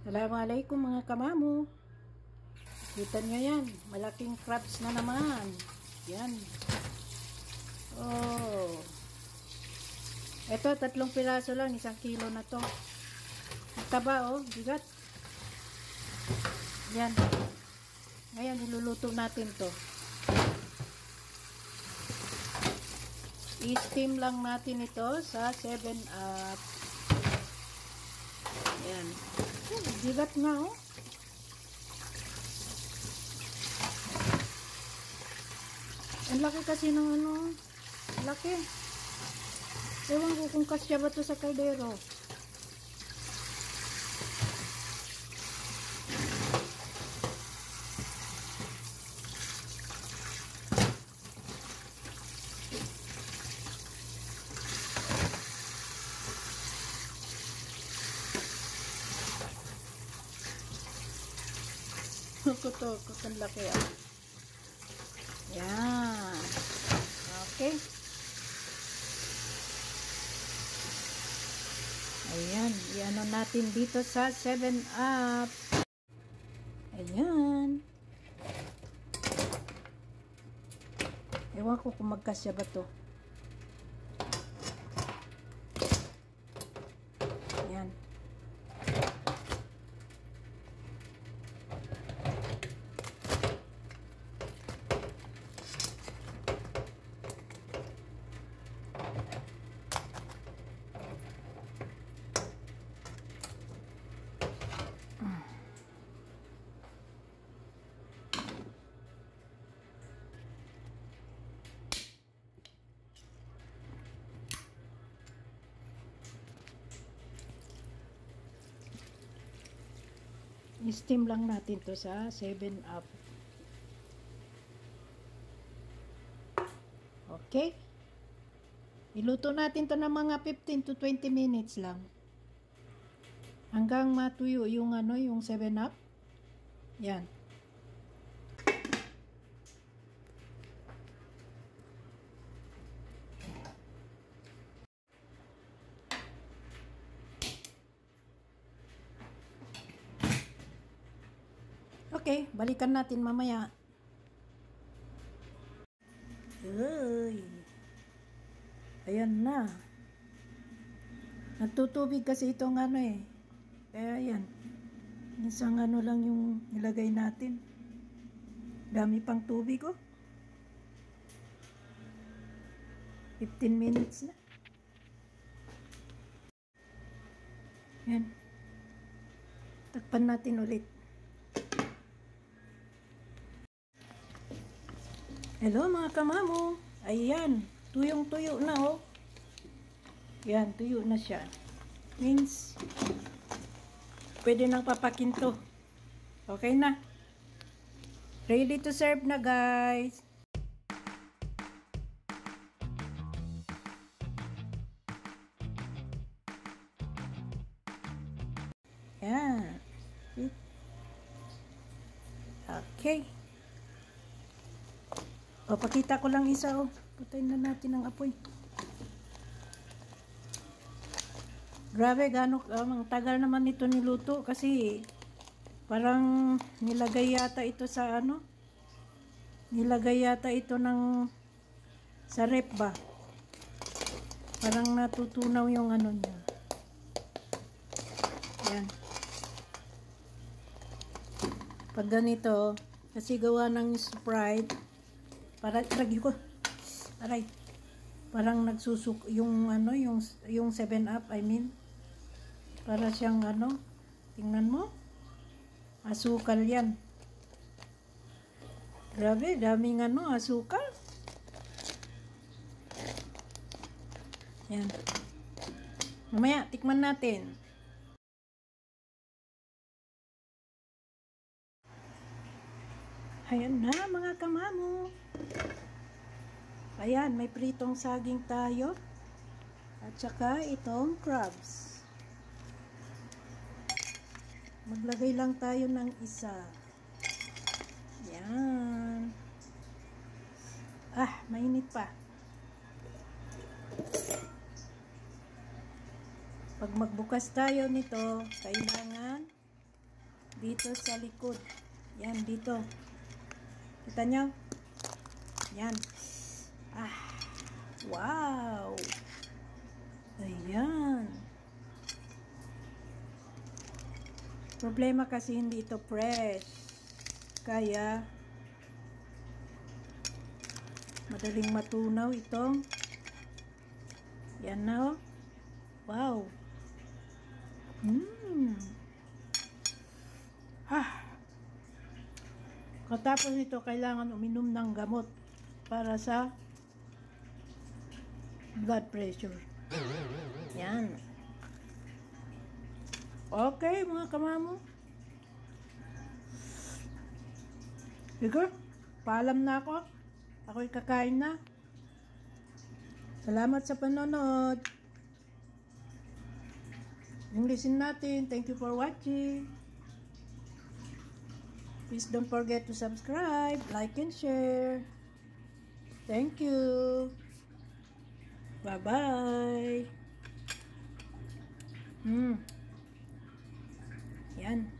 Assalamualaikum mga kamamu. Kita nyo yan. Malaking crabs na naman. Yan. Oh. Ito, 3 piraso lang. 1 kilo na to. Taba oh. Bigat. Yan. Ngayon, niluluto natin to. I-steam lang natin ito sa 7-up. Yan. Bigat nga oh. Ang laki kasi ng ano. Laki. Ewan ko kung kasya ba ito sa kaldero. Kuto, ang laki ah. Yan. Okay. Ayan. I-ano natin dito sa 7-up. Ayan. Ewan ko kung magkasya ba to. Ayan. I-steam lang natin to sa 7-up. Okay? Iluto natin to ng mga 15 to 20 minutes lang. Hanggang matuyo yung ano, yung 7-up. Yan. Okay, balikan natin mamaya. Uy. Ayan na. Nagtutubig kasi itong ano eh. Kaya ayan. Isang ano lang yung nilagay natin. Dami pang tubig oh. 15 minutes na. Ayan. Takpan natin ulit. Hello mga kamamu. Ayan. Tuyong-tuyo na oh. Yan. Tuyo na siya. Means, pwede nang papakinto. Okay na. Ready to serve na guys. Yan. Okay. O, pakita ko lang isa, oh. Putayin na natin ang apoy. Grabe, ang tagal naman ito niluto kasi parang nilagay yata ito sa ano? Nilagay yata ito sa rep ba? Parang natutunaw yung ano niya. Yan. Pag ganito, kasi gawa ng Sprite, parang nagsusuk yung ano, yung 7-up, I mean. Para siyang ano, tingnan mo. Asukal yan. Grabe, daming ano, asukal. Yan. Mamaya, tikman natin. Ayan na mga kamamu. Ayan, may pritong saging tayo. At saka itong crabs. Maglagay lang tayo ng isa. Ayan. Ah, mainit pa. Pag magbukas tayo nito, kailangan dito sa likod. Yan, dito. Kita nyo? Yan. Ah, wow! Ayan. Problema kasi hindi ito fresh. Kaya, madaling matunaw itong. Yan na, oh. Wow! Katapos nito, kailangan uminom ng gamot para sa blood pressure. Yan. Okay, mga kamamo. Sige, paalam na ako. Ako'y kakain na. Salamat sa panonood. Yung listen natin. Thank you for watching. Please don't forget to subscribe, like, and share. Thank you. Bye-bye. Yan.